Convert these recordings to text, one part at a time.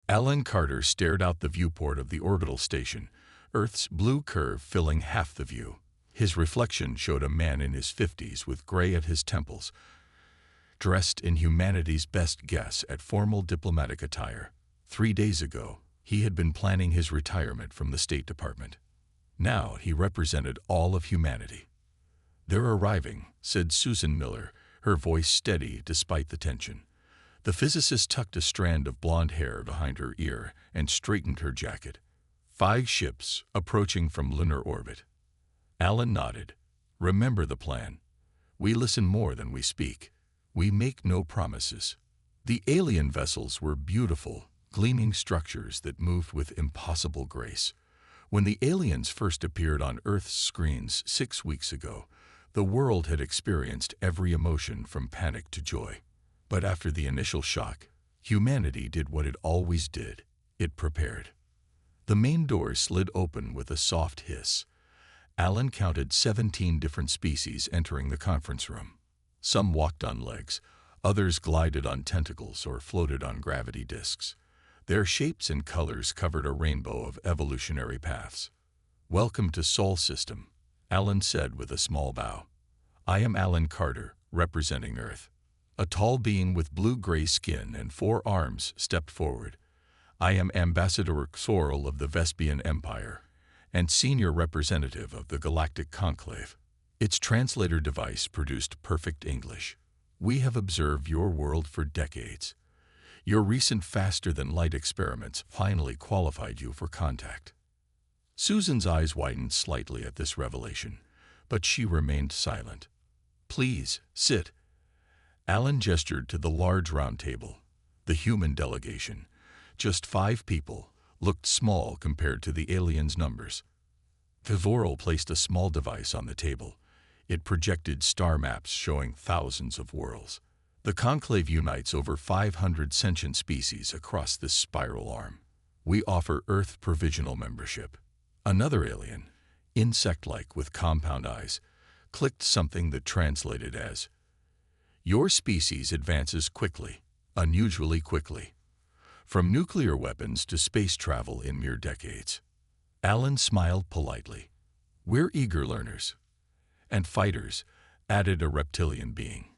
Alan Carter stared out the viewport of the orbital station, Earth's blue curve filling half the view. His reflection showed a man in his 50s with gray at his temples, dressed in humanity's best guess at formal diplomatic attire. 3 days ago, he had been planning his retirement from the State Department. Now he represented all of humanity. "They're arriving," said Susan Miller, her voice steady despite the tension. The physicist tucked a strand of blonde hair behind her ear and straightened her jacket. 5 ships approaching from lunar orbit. Alan nodded. "Remember the plan. We listen more than we speak. We make no promises." The alien vessels were beautiful, gleaming structures that moved with impossible grace. When the aliens first appeared on Earth's screens 6 weeks ago, the world had experienced every emotion from panic to joy. But after the initial shock, humanity did what it always did. It prepared. The main door slid open with a soft hiss. Alan counted 17 different species entering the conference room. Some walked on legs, others glided on tentacles or floated on gravity disks. Their shapes and colors covered a rainbow of evolutionary paths. "Welcome to Sol System," Alan said with a small bow. "I am Alan Carter, representing Earth." A tall being with blue-gray skin and 4 arms stepped forward. "I am Ambassador Xorl of the Vespian Empire, and senior representative of the Galactic Conclave." Its translator device produced perfect English. "We have observed your world for decades. Your recent faster-than-light experiments finally qualified you for contact." Susan's eyes widened slightly at this revelation, but she remained silent. "Please, sit." Alan gestured to the large round table. The human delegation, just 5 people, looked small compared to the aliens' numbers. Xorl placed a small device on the table. It projected star maps showing thousands of worlds. The Conclave unites over 500 sentient species across this spiral arm. "We offer Earth provisional membership." Another alien, insect-like with compound eyes, clicked something that translated as, "Your species advances quickly, unusually quickly. From nuclear weapons to space travel in mere decades." Alan smiled politely. "We're eager learners." "And fighters," added a reptilian being.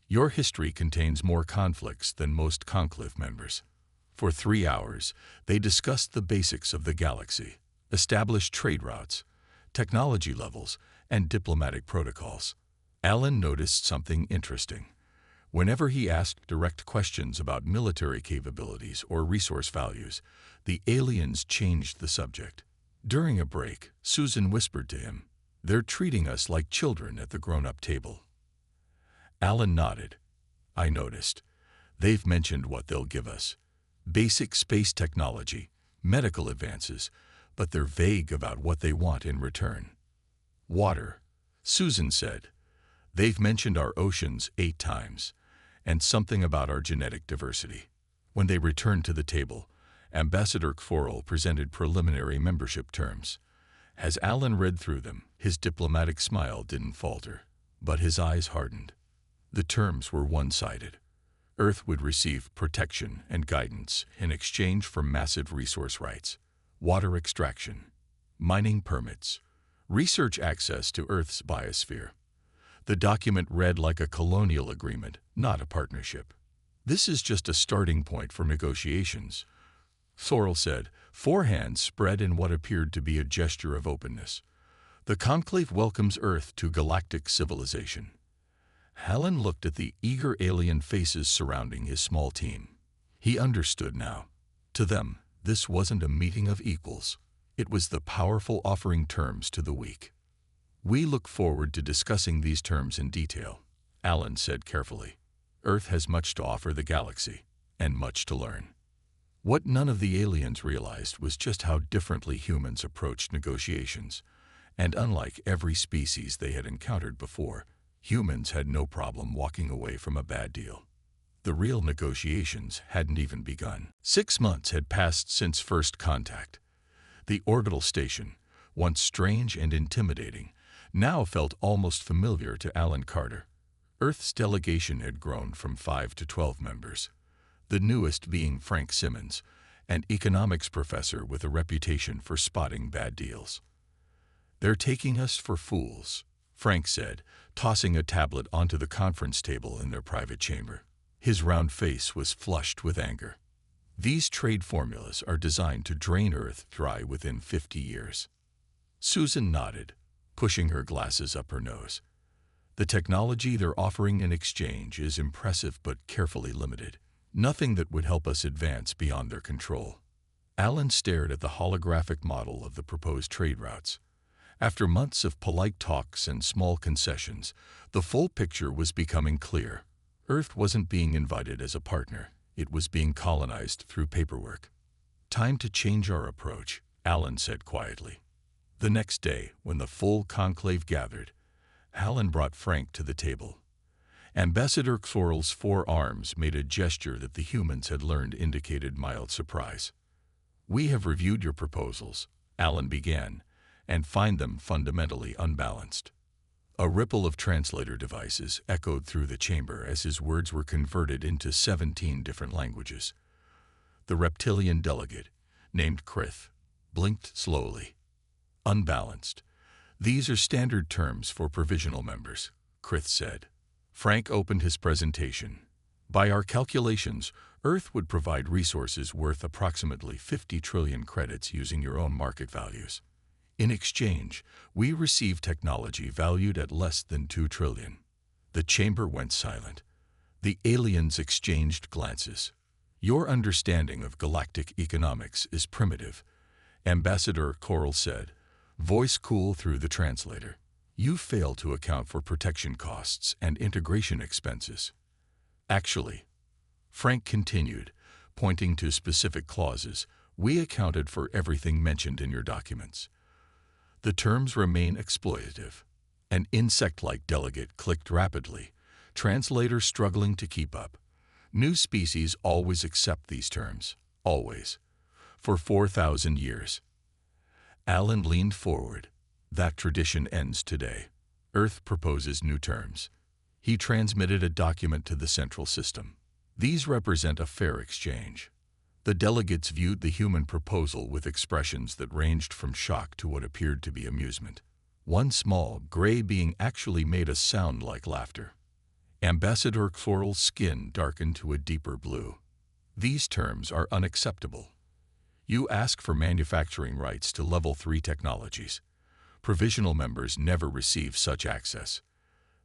"Your history contains more conflicts than most Conclave members." For 3 hours, they discussed the basics of the galaxy, established trade routes, technology levels, and diplomatic protocols. Alan noticed something interesting. Whenever he asked direct questions about military capabilities or resource values, the aliens changed the subject. During a break, Susan whispered to him, "They're treating us like children at the grown-up table." Alan nodded. "I noticed. They've mentioned what they'll give us. Basic space technology, medical advances, but they're vague about what they want in return." "Water," Susan said. "They've mentioned our oceans 8 times, and something about our genetic diversity." When they returned to the table, Ambassador Xorl presented preliminary membership terms. As Alan read through them, his diplomatic smile didn't falter, but his eyes hardened. The terms were one-sided. Earth would receive protection and guidance in exchange for massive resource rights, water extraction, mining permits, research access to Earth's biosphere. The document read like a colonial agreement, not a partnership. "This is just a starting point for negotiations," Xorl said, 4 hands spread in what appeared to be a gesture of openness. "The Conclave welcomes Earth to galactic civilization." Alan looked at the eager alien faces surrounding his small team. He understood now. To them, this wasn't a meeting of equals. It was the powerful offering terms to the weak. "We look forward to discussing these terms in detail," Alan said carefully. "Earth has much to offer the galaxy, and much to learn." What none of the aliens realized was just how differently humans approached negotiations. And unlike every species they had encountered before, humans had no problem walking away from a bad deal. The real negotiations hadn't even begun. 6 months had passed since first contact. The orbital station, once strange and intimidating, now felt almost familiar to Alan Carter. Earth's delegation had grown from 5 to 12 members, the newest being Frank Simmons, an economics professor with a reputation for spotting bad deals. "They're taking us for fools," Frank said, tossing a tablet onto the conference table in their private chamber. His round face was flushed with anger. "These trade formulas are designed to drain Earth dry within 50 years. Susan nodded, pushing her glasses up her nose. "The technology they're offering in exchange is impressive but carefully limited. Nothing that would help us advance beyond their control." Alan stared at the holographic model of the proposed trade routes. After months of polite talks and small concessions, the full picture was becoming clear. Earth wasn't being invited as a partner. It was being colonized through paperwork. "Time to change our approach," Alan said quietly. The next day, when the full conclave gathered, Alan brought Frank to the table. Ambassador Xorl's 4 arms made a gesture that the humans had learned indicated mild surprise. "We have reviewed your proposals," Alan began, "and find them fundamentally unbalanced." A ripple of translator devices echoed through the chamber as his words were converted into 17 different languages. The reptilian delegate, named Krith, blinked slowly. "Unbalanced. These are standard terms for provisional members," Krith said. Frank opened his presentation. "By our calculations, Earth would provide resources worth approximately 50 trillion credits using your own market values. In exchange, we receive technology valued at less than 2 trillion. The chamber went silent. The aliens exchanged glances. "Your understanding of galactic economics is primitive," Ambassador Coral said, voice cool through the translator. "You fail to account for protection costs and integration expenses." "Actually," Frank continued, pointing to specific clauses, "we accounted for everything mentioned in your documents. The terms remain exploitative." An insect-like delegate clicked rapidly, translator struggling to keep up. "New species always accept these terms. Always. For 4,000 years. Alan leaned forward. "That tradition ends today. Earth proposes new terms." He transmitted a document to the central system. "These represent a fair exchange." The delegates viewed the human proposal with expressions that ranged from shock to what appeared to be amusement. One small, gray being actually made a sound like laughter. Ambassador Xorl's skin darkened to a deeper blue. "These terms are unacceptable. You ask for manufacturing rights to Level 3 technologies. Provisional members never receive such access.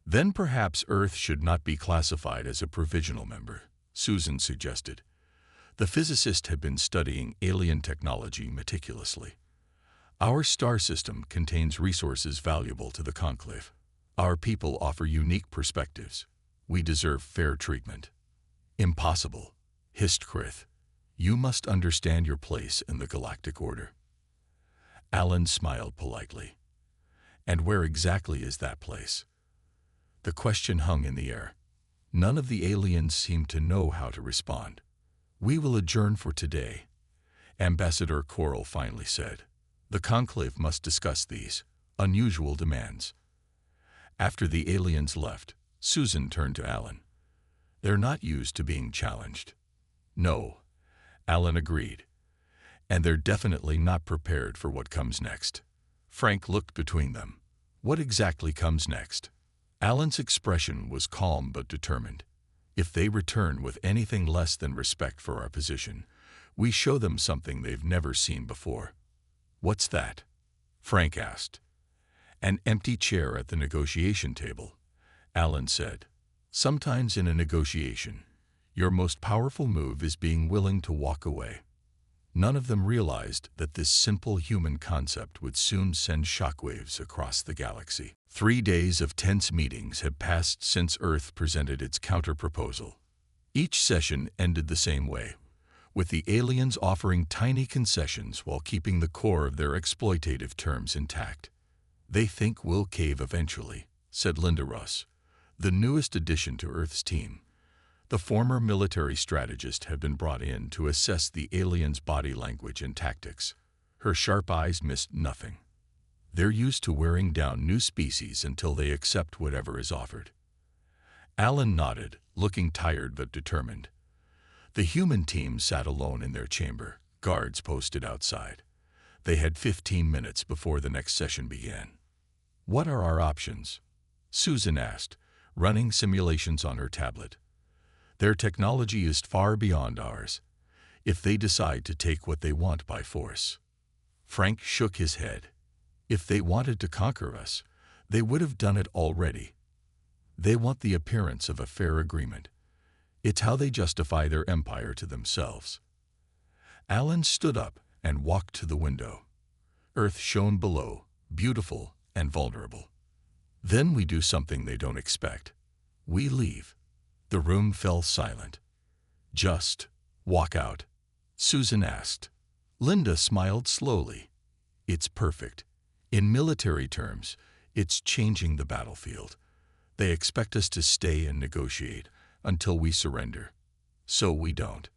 Then perhaps Earth should not be classified as a provisional member," Susan suggested. The physicist had been studying alien technology meticulously. "Our star system contains resources valuable to the Conclave. Our people offer unique perspectives. We deserve fair treatment." "Impossible," hissed Krith. "You must understand your place in the galactic order." Alan smiled politely. "And where exactly is that place?" The question hung in the air. None of the aliens seemed to know how to respond. "We will adjourn for today," Ambassador Coral finally said. "The Conclave must discuss these unusual demands." After the aliens left, Susan turned to Alan. "They're not used to being challenged." "No," Alan agreed. "And they're definitely not prepared for what comes next." Frank looked between them. "What exactly comes next?" Alan's expression was calm but determined. "If they return with anything less than respect for our position, we show them something they've never seen before." "What's that?" Frank asked. "An empty chair at the negotiation table," Alan said. "Sometimes in a negotiation, your most powerful move is being willing to walk away." None of them realized that this simple human concept would soon send shockwaves across the galaxy. 3 days of tense meetings had passed since Earth presented its counter-proposal. Each session ended the same way, with the aliens offering tiny concessions while keeping the core of their exploitative terms intact. "They think we'll cave eventually," said Linda Russ, the newest addition to Earth's team. The former military strategist had been brought in to assess the aliens' body language and tactics. Her sharp eyes missed nothing. "They're used to wearing down new species until they accept whatever is offered." Alan nodded, looking tired but determined. The human team sat alone in their chamber, Guards posted outside. They had 15 minutes before the next session began. "What are our options?" Susan asked, running simulations on her tablet. "Their technology is far beyond ours. If they decide to take what they want by force." Frank shook his head. "If they wanted to conquer us, they would have done it already. They want the appearance of a fair agreement. It's how they justify their empire to themselves." Alan stood up and walked to the window. Earth shone below, beautiful and vulnerable. "Then we do something they don't expect. We leave." The room fell silent. "Just walk out?" Susan asked. Linda smiled slowly. "It's perfect. In military terms, it's changing the battlefield. They expect us to stay and negotiate until we surrender. So we don't."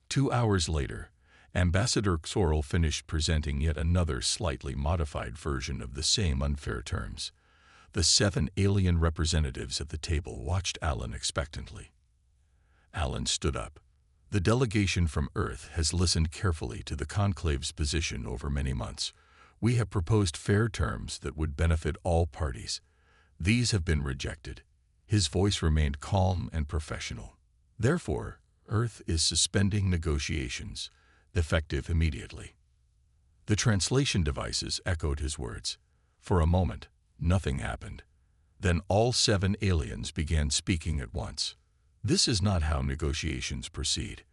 2 hours later, Ambassador Xorl finished presenting yet another slightly modified version of the same unfair terms. The 7 alien representatives at the table watched Alan expectantly. Alan stood up. "The delegation from Earth has listened carefully to the Conclave's position over many months. We have proposed fair terms that would benefit all parties. These have been rejected." His voice remained calm and professional. "Therefore, Earth is suspending negotiations, effective immediately." The translation devices echoed his words. For a moment, nothing happened. Then all 7 aliens began speaking at once. "This is not how negotiations proceed."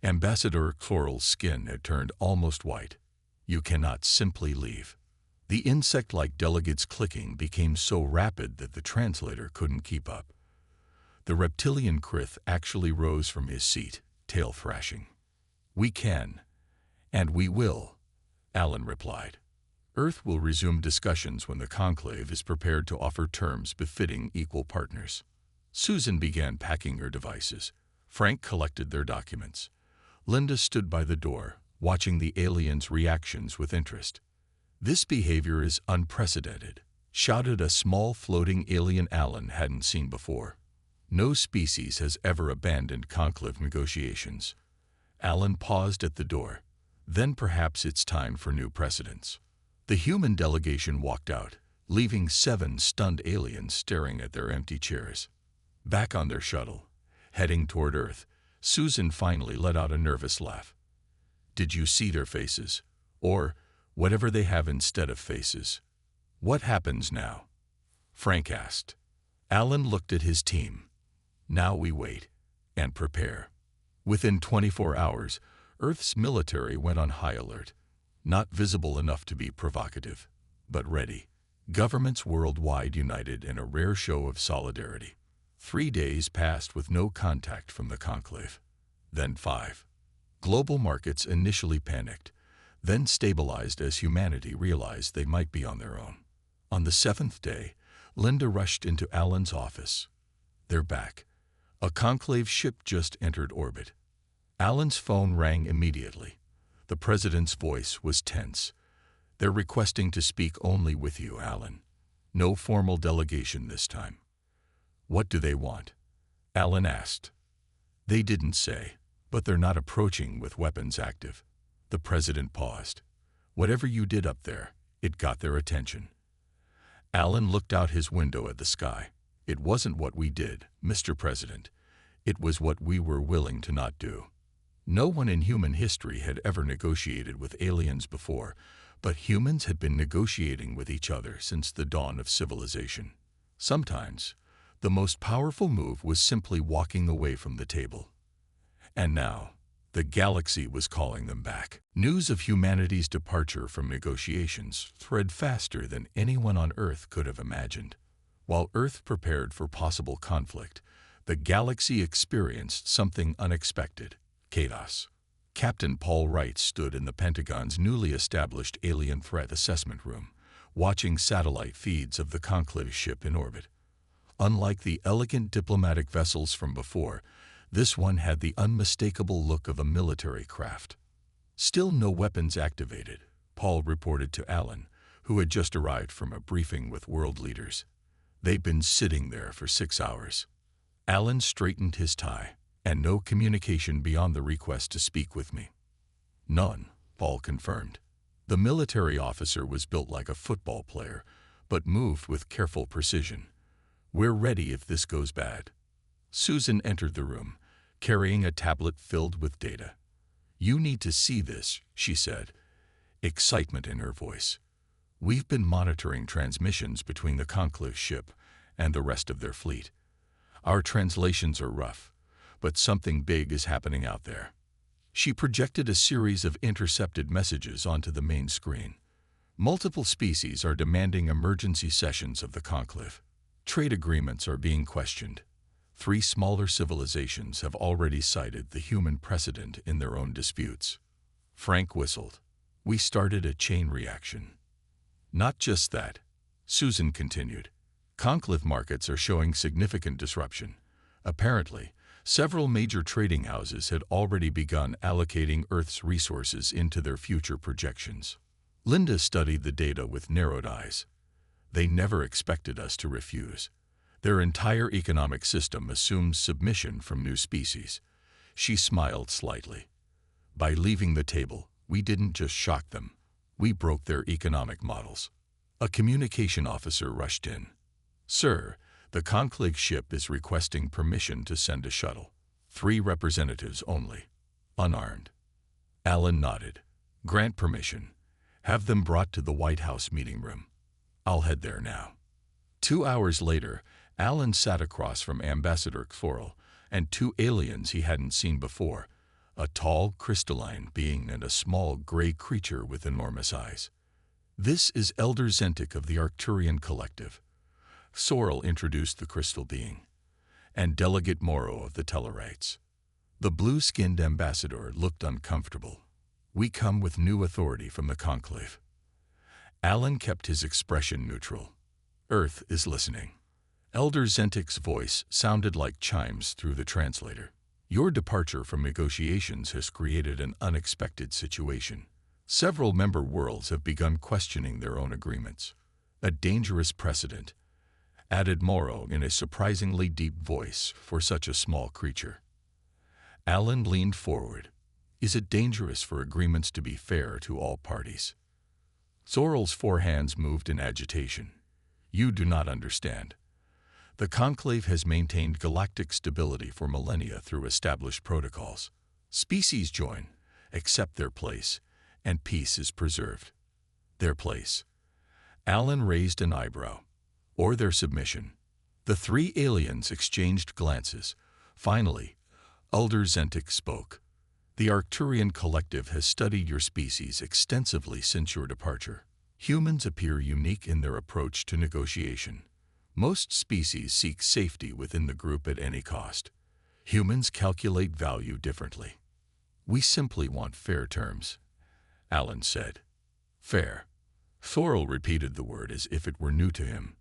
Ambassador Xorl's skin had turned almost white. "You cannot simply leave." The insect-like delegates' clicking became so rapid that the translator couldn't keep up. The reptilian Krith actually rose from his seat, tail thrashing. "We can, and we will," Alan replied. "Earth will resume discussions when the Conclave is prepared to offer terms befitting equal partners." Susan began packing her devices. Frank collected their documents. Linda stood by the door, watching the aliens' reactions with interest. "This behavior is unprecedented," shouted a small floating alien Alan hadn't seen before. "No species has ever abandoned conclave negotiations." Alan paused at the door. "Then perhaps it's time for new precedents." The human delegation walked out, leaving 7 stunned aliens staring at their empty chairs. Back on their shuttle, heading toward Earth, Susan finally let out a nervous laugh. "Did you see their faces? Or whatever they have instead of faces?" "What happens now?" Frank asked. Alan looked at his team. "Now we wait and prepare." Within 24 hours, Earth's military went on high alert. Not visible enough to be provocative, but ready. Governments worldwide united in a rare show of solidarity. 3 days passed with no contact from the Conclave. Then 5. Global markets initially panicked, then stabilized as humanity realized they might be on their own. On the 7th day, Linda rushed into Alan's office. "They're back. A Conclave ship just entered orbit." Alan's phone rang immediately. The president's voice was tense. "They're requesting to speak only with you, Alan. No formal delegation this time." "What do they want?" Alan asked. "They didn't say, but they're not approaching with weapons active." The president paused. "Whatever you did up there, it got their attention." Alan looked out his window at the sky. "It wasn't what we did, Mr. President. It was what we were willing to not do." No one in human history had ever negotiated with aliens before, but humans had been negotiating with each other since the dawn of civilization. Sometimes, the most powerful move was simply walking away from the table. And now, the galaxy was calling them back. News of humanity's departure from negotiations spread faster than anyone on Earth could have imagined. While Earth prepared for possible conflict, the galaxy experienced something unexpected: chaos. Captain Paul Wright stood in the Pentagon's newly established Alien Threat Assessment Room, watching satellite feeds of the Conclave ship in orbit. Unlike the elegant diplomatic vessels from before, this one had the unmistakable look of a military craft. "Still no weapons activated," Paul reported to Alan, who had just arrived from a briefing with world leaders. "They've been sitting there for 6 hours." Alan straightened his tie. "And no communication beyond the request to speak with me?" "None," Paul confirmed. The military officer was built like a football player, but moved with careful precision. We're ready if this goes bad. Susan entered the room, carrying a tablet filled with data. You need to see this, she said, excitement in her voice. We've been monitoring transmissions between the Conclave ship and the rest of their fleet. Our translations are rough, but something big is happening out there. She projected a series of intercepted messages onto the main screen. Multiple species are demanding emergency sessions of the Conclave. Trade agreements are being questioned. 3 smaller civilizations have already cited the human precedent in their own disputes. Frank whistled. We started a chain reaction. Not just that, Susan continued. Conclave markets are showing significant disruption. Apparently, several major trading houses had already begun allocating Earth's resources into their future projections. Linda studied the data with narrowed eyes. They never expected us to refuse. Their entire economic system assumes submission from new species. She smiled slightly. By leaving the table, we didn't just shock them. We broke their economic models. A communication officer rushed in. Sir, the Conclave ship is requesting permission to send a shuttle. 3 representatives only. Unarmed. Alan nodded. Grant permission. Have them brought to the White House meeting room. I'll head there now. 2 hours later, Alan sat across from Ambassador Kforel and 2 aliens he hadn't seen before, a tall, crystalline being and a small, gray creature with enormous eyes. This is Elder Zentik of the Arcturian Collective. Sorrel introduced the crystal being, and Delegate Morrow of the Tellarites. The blue-skinned ambassador looked uncomfortable. We come with new authority from the Conclave. Alan kept his expression neutral. Earth is listening. Elder Zentik's voice sounded like chimes through the translator. Your departure from negotiations has created an unexpected situation. Several member worlds have begun questioning their own agreements. A dangerous precedent, added Morrow in a surprisingly deep voice for such a small creature. Alan leaned forward. Is it dangerous for agreements to be fair to all parties? Sorrel's 4 hands moved in agitation. You do not understand. The Conclave has maintained galactic stability for millennia through established protocols. Species join, accept their place, and peace is preserved. Their place. Alan raised an eyebrow. Or their submission. The 3 aliens exchanged glances. Finally, Elder Zentik spoke. The Arcturian Collective has studied your species extensively since your departure. Humans appear unique in their approach to negotiation. Most species seek safety within the group at any cost. Humans calculate value differently. We simply want fair terms, Alan said. Fair. Thorel repeated the word as if it were new to him.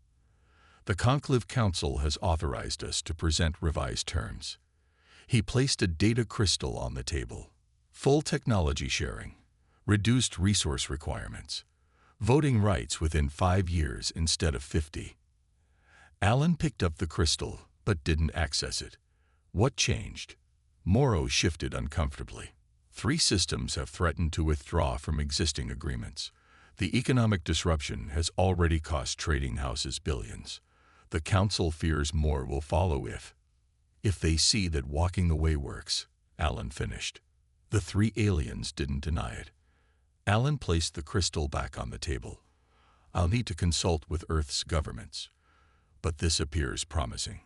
The Conclave Council has authorized us to present revised terms. He placed a data crystal on the table. Full technology sharing, reduced resource requirements, voting rights within 5 years instead of 50. Alan picked up the crystal, but didn't access it. What changed? Morrow shifted uncomfortably. 3 systems have threatened to withdraw from existing agreements. The economic disruption has already cost trading houses billions. The Council fears more will follow if they see that walking away works, Alan finished. The 3 aliens didn't deny it. Alan placed the crystal back on the table. I'll need to consult with Earth's governments. But this appears promising.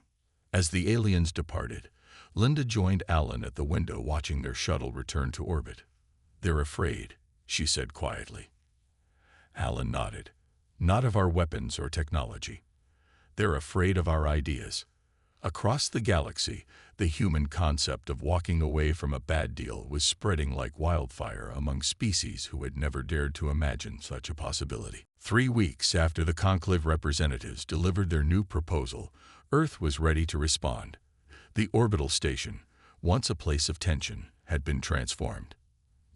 As the aliens departed, Linda joined Alan at the window watching their shuttle return to orbit. They're afraid, she said quietly. Alan nodded. Not of our weapons or technology. They're afraid of our ideas. Across the galaxy, the human concept of walking away from a bad deal was spreading like wildfire among species who had never dared to imagine such a possibility. 3 weeks after the Conclave representatives delivered their new proposal, Earth was ready to respond. The orbital station, once a place of tension, had been transformed.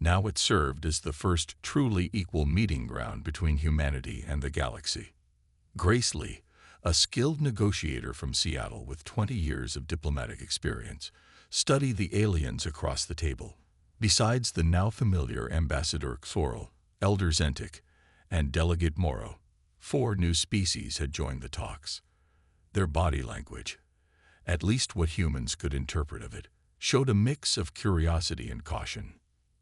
Now it served as the first truly equal meeting ground between humanity and the galaxy. Grace Lee, a skilled negotiator from Seattle with 20 years of diplomatic experience, studied the aliens across the table. Besides the now familiar Ambassador Xoral, Elder Zentik, and Delegate Moro, 4 new species had joined the talks. Their body language, at least what humans could interpret of it, showed a mix of curiosity and caution.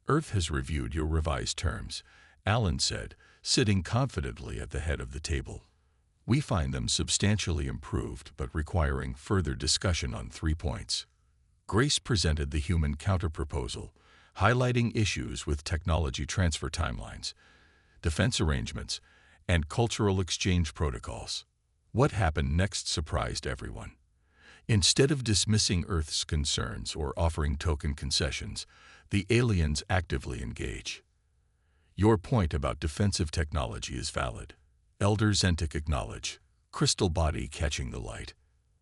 "Earth has reviewed your revised terms," Alan said, sitting confidently at the head of the table. "We find them substantially improved, but requiring further discussion on 3 points." Grace presented the human counterproposal, highlighting issues with technology transfer timelines, defense arrangements, and cultural exchange protocols. What happened next surprised everyone. Instead of dismissing Earth's concerns or offering token concessions, the aliens actively engage. "Your point about defensive technology is valid," Elder Zentik acknowledged, crystal body catching the light.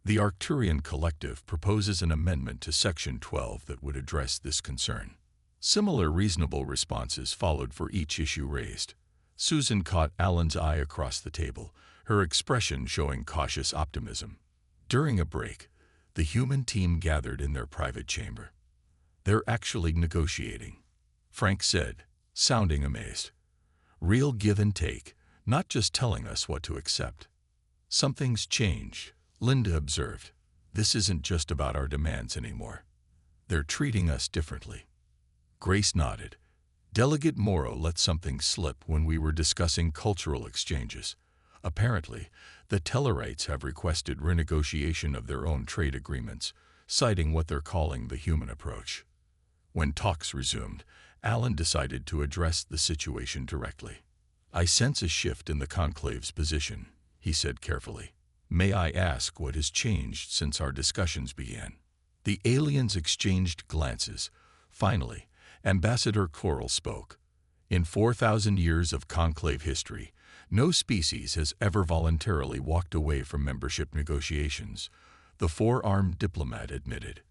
"The Arcturian Collective proposes an amendment to Section 12 that would address this concern." Similar reasonable responses followed for each issue raised. Susan caught Alan's eye across the table, her expression showing cautious optimism. During a break, the human team gathered in their private chamber. "They're actually negotiating," Frank said, sounding amazed. "Real give and take, not just telling us what to accept." "Something's changed," Linda observed. "This isn't just about our demands anymore. They're treating us differently." Grace nodded. Delegate Moro let something slip when we were discussing cultural exchanges. Apparently, the Tellarites have requested renegotiation of their own trade agreements, citing what they're calling the human approach. When talks resumed, Alan decided to address the situation directly. "I sense a shift in the Conclave's position," he said carefully. "May I ask what has changed since our discussions began?" The aliens exchanged glances. Finally, Ambassador Coral spoke. "In 4,000 years of Conclave history, no species has ever voluntarily walked away from membership negotiations," the 4-armed diplomat admitted.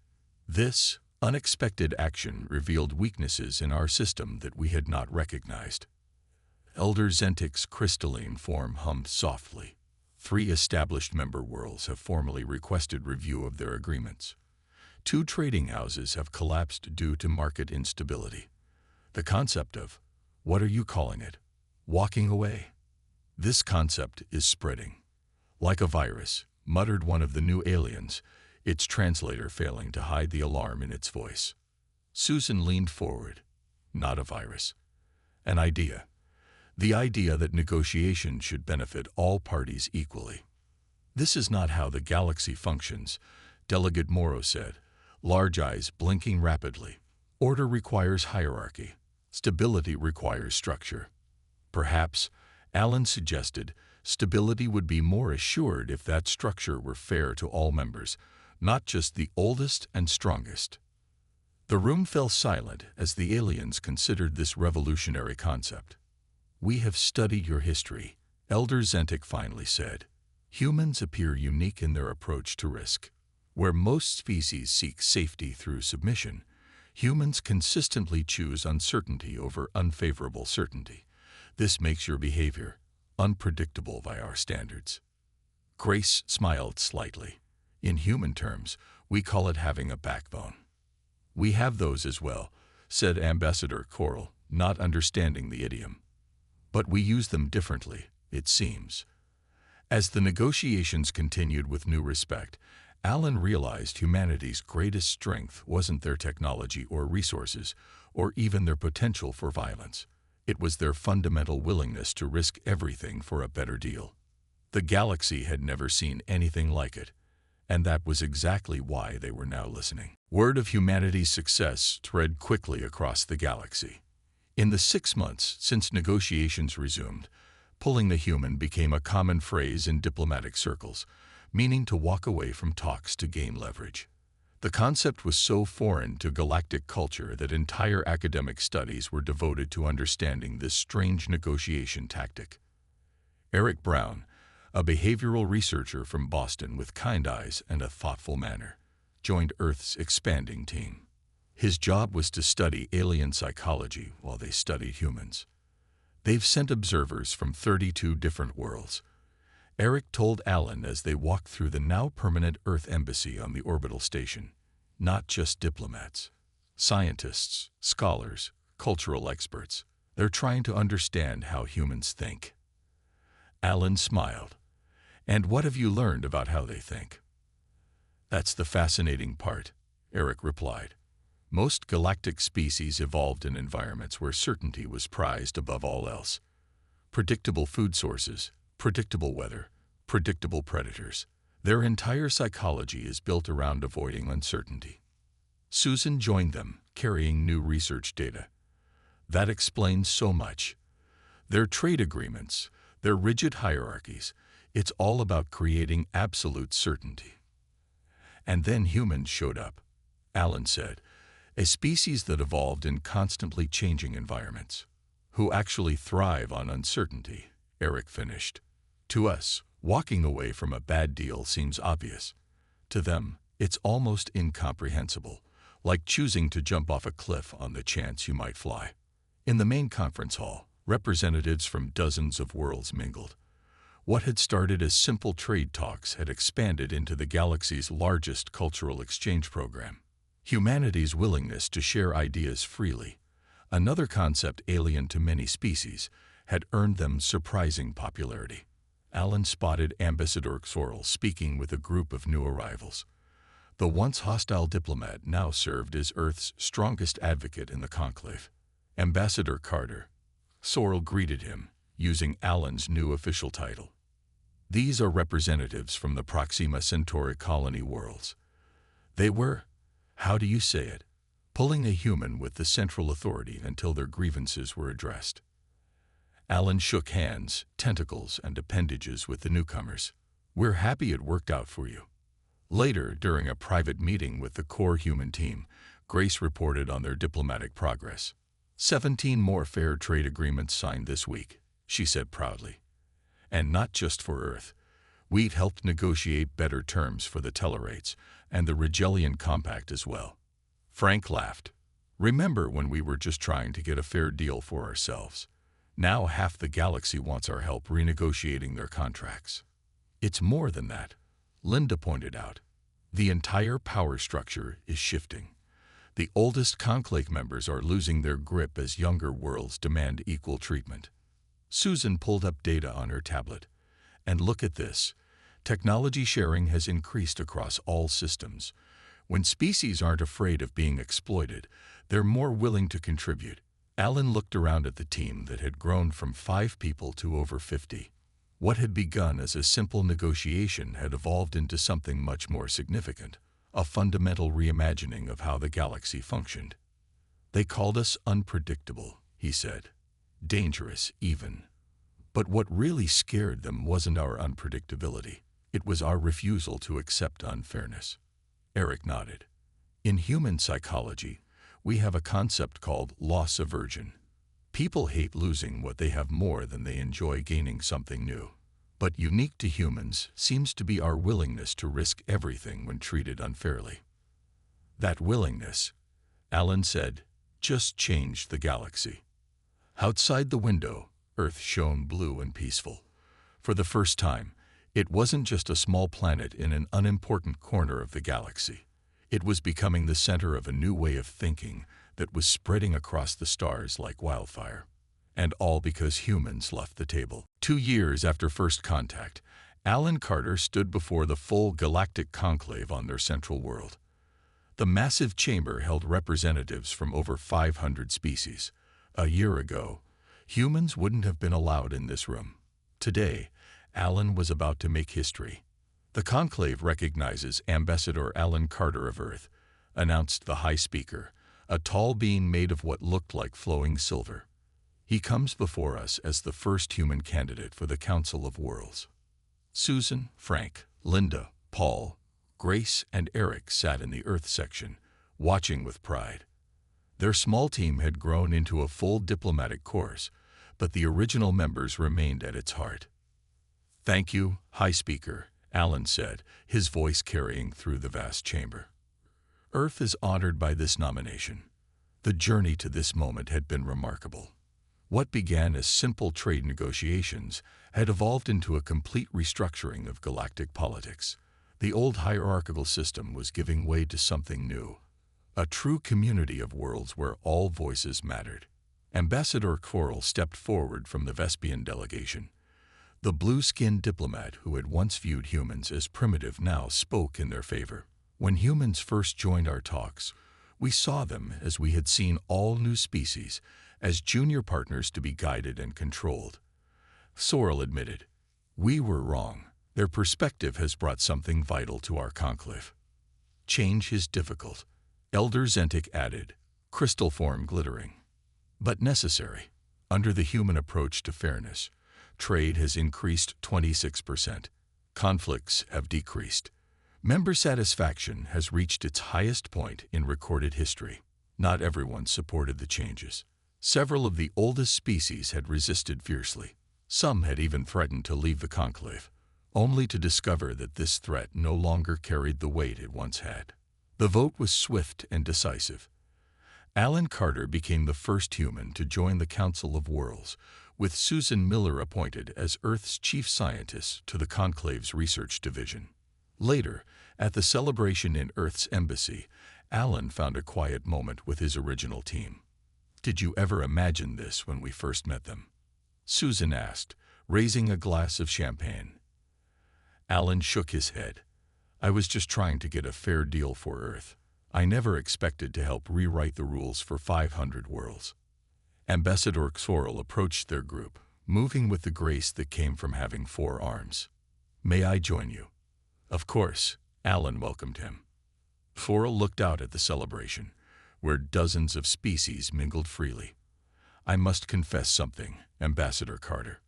"This unexpected action revealed weaknesses in our system that we had not recognized." Elder Zentik's crystalline form hummed softly. 3 established member worlds have formally requested review of their agreements. 2 trading houses have collapsed due to market instability. The concept of, what are you calling it, walking away? This concept is spreading. Like a virus, muttered one of the new aliens, its translator failing to hide the alarm in its voice. Susan leaned forward. Not a virus. An idea. The idea that negotiation should benefit all parties equally. "This is not how the galaxy functions," Delegate Moro said, large eyes blinking rapidly. "Order requires hierarchy. Stability requires structure." Perhaps, Alan suggested, stability would be more assured if that structure were fair to all members, not just the oldest and strongest. The room fell silent as the aliens considered this revolutionary concept. "We have studied your history," Elder Zentik finally said. "Humans appear unique in their approach to risk. Where most species seek safety through submission, humans consistently choose uncertainty over unfavorable certainty. This makes your behavior unpredictable by our standards." Grace smiled slightly. "In human terms, we call it having a backbone." "We have those as well," said Ambassador Coral, not understanding the idiom. "But we use them differently, it seems." As the negotiations continued with new respect, Alan realized humanity's greatest strength wasn't their technology or resources, or even their potential for violence. It was their fundamental willingness to risk everything for a better deal. The galaxy had never seen anything like it, and that was exactly why they were now listening. Word of humanity's success spread quickly across the galaxy. In the 6 months since negotiations resumed, pulling the human became a common phrase in diplomatic circles, meaning to walk away from talks to gain leverage. The concept was so foreign to galactic culture that entire academic studies were devoted to understanding this strange negotiation tactic. Eric Brown, a behavioral researcher from Boston with kind eyes and a thoughtful manner, joined Earth's expanding team. His job was to study alien psychology while they studied humans. "They've sent observers from 32 different worlds," Eric told Alan as they walked through the now permanent Earth embassy on the orbital station. "Not just diplomats. Scientists, scholars, cultural experts. They're trying to understand how humans think. Alan smiled. And what have you learned about how they think? That's the fascinating part, Eric replied. Most galactic species evolved in environments where certainty was prized above all else. Predictable food sources, predictable weather, predictable predators. Their entire psychology is built around avoiding uncertainty. Susan joined them, carrying new research data. That explains so much. Their trade agreements, their rigid hierarchies, it's all about creating absolute certainty. And then humans showed up, Alan said, a species that evolved in constantly changing environments, who actually thrive on uncertainty, Eric finished. To us, walking away from a bad deal seems obvious. To them, it's almost incomprehensible, like choosing to jump off a cliff on the chance you might fly. In the main conference hall, representatives from dozens of worlds mingled. What had started as simple trade talks had expanded into the galaxy's largest cultural exchange program. Humanity's willingness to share ideas freely, another concept alien to many species, had earned them surprising popularity. Alan spotted Ambassador Sorrel speaking with a group of new arrivals. The once hostile diplomat now served as Earth's strongest advocate in the conclave. Ambassador Carter. Sorrel greeted him, using Alan's new official title. These are representatives from the Proxima Centauri colony worlds. They were, how do you say it, pulling a human with the central authority until their grievances were addressed. Alan shook hands, tentacles, and appendages with the newcomers. We're happy it worked out for you. Later, during a private meeting with the core human team, Grace reported on their diplomatic progress. 17 more fair trade agreements signed this week, she said proudly. And not just for Earth. We'd helped negotiate better terms for the Tellarites and the Rigelian Compact as well. Frank laughed. Remember when we were just trying to get a fair deal for ourselves? Now half the galaxy wants our help renegotiating their contracts. It's more than that, Linda pointed out. The entire power structure is shifting. The oldest conclave members are losing their grip as younger worlds demand equal treatment. Susan pulled up data on her tablet. And look at this. Technology sharing has increased across all systems. When species aren't afraid of being exploited, they're more willing to contribute. Alan looked around at the team that had grown from 5 people to over 50. What had begun as a simple negotiation had evolved into something much more significant, a fundamental reimagining of how the galaxy functioned. They called us unpredictable, he said. Dangerous, even. But what really scared them wasn't our unpredictability. It was our refusal to accept unfairness. Eric nodded. In human psychology, we have a concept called loss aversion. People hate losing what they have more than they enjoy gaining something new. But unique to humans seems to be our willingness to risk everything when treated unfairly. That willingness, Alan said, just changed the galaxy. Outside the window, Earth shone blue and peaceful. For the first time, it wasn't just a small planet in an unimportant corner of the galaxy. It was becoming the center of a new way of thinking that was spreading across the stars like wildfire. And all because humans left the table. 2 years after first contact, Alan Carter stood before the full galactic conclave on their central world. The massive chamber held representatives from over 500 species. A year ago, humans wouldn't have been allowed in this room. Today, Alan was about to make history. The conclave recognizes Ambassador Alan Carter of Earth, announced the High Speaker, a tall being made of what looked like flowing silver. He comes before us as the first human candidate for the Council of Worlds. Susan, Frank, Linda, Paul, Grace, and Eric sat in the Earth section, watching with pride. Their small team had grown into a full diplomatic corps, but the original members remained at its heart. Thank you, High Speaker, Alan said, his voice carrying through the vast chamber. Earth is honored by this nomination. The journey to this moment had been remarkable. What began as simple trade negotiations had evolved into a complete restructuring of galactic politics. The old hierarchical system was giving way to something new, a true community of worlds where all voices mattered. Ambassador Coral stepped forward from the Vespian delegation. The blue-skinned diplomat who had once viewed humans as primitive now spoke in their favor. When humans first joined our talks, we saw them, as we had seen all new species, as junior partners to be guided and controlled. Sorrel admitted, "We were wrong. Their perspective has brought something vital to our conclave. Change is difficult," Elder Zentik added, crystal form glittering, "but necessary. Under the human approach to fairness, trade has increased 26%. Conflicts have decreased. Member satisfaction has reached its highest point in recorded history. Not everyone supported the changes. Several of the oldest species had resisted fiercely. Some had even threatened to leave the conclave, only to discover that this threat no longer carried the weight it once had. The vote was swift and decisive. Alan Carter became the first human to join the Council of Worlds, with Susan Miller appointed as Earth's chief scientist to the conclave's research division. Later, at the celebration in Earth's embassy, Alan found a quiet moment with his original team. "Did you ever imagine this when we first met them?" Susan asked, raising a glass of champagne. Alan shook his head. "I was just trying to get a fair deal for Earth. I never expected to help rewrite the rules for 500 worlds." Ambassador Sorrel approached their group, moving with the grace that came from having 4 arms. "May I join you?" "Of course," Alan welcomed him. Sorrel looked out at the celebration, where dozens of species mingled freely. "I must confess something, Ambassador Carter.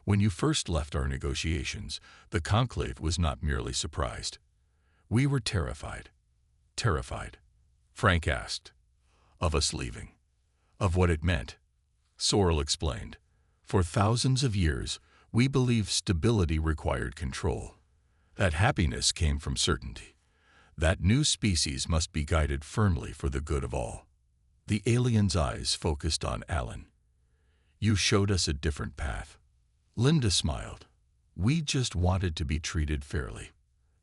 When you first left our negotiations, the conclave was not merely surprised. We were terrified." "Terrified?" Frank asked. "Of us leaving. Of what it meant." Sorrel explained. "For thousands of years, we believed stability required control. That happiness came from certainty. That new species must be guided firmly for the good of all." The alien's eyes focused on Alan. "You showed us a different path." Linda smiled. "We just wanted to be treated fairly."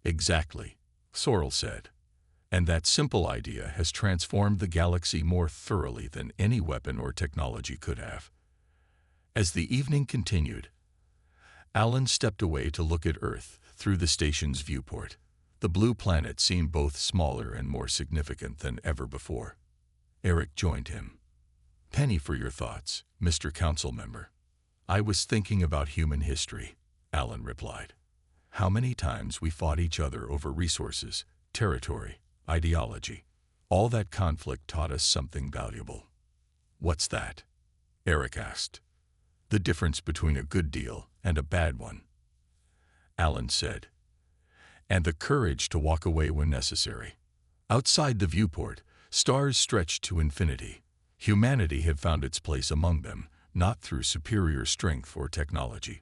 "Exactly," Sorrel said. "And that simple idea has transformed the galaxy more thoroughly than any weapon or technology could have." As the evening continued, Alan stepped away to look at Earth through the station's viewport. The blue planet seemed both smaller and more significant than ever before. Eric joined him. "Penny for your thoughts, Mr. Council Member." "I was thinking about human history," Alan replied. "How many times we fought each other over resources, territory, ideology. All that conflict taught us something valuable." "What's that?" Eric asked. "The difference between a good deal and a bad one," Alan said. "And the courage to walk away when necessary." Outside the viewport, stars stretched to infinity. Humanity had found its place among them, not through superior strength or technology,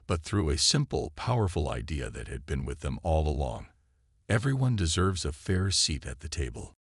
but through a simple, powerful idea that had been with them all along. Everyone deserves a fair seat at the table.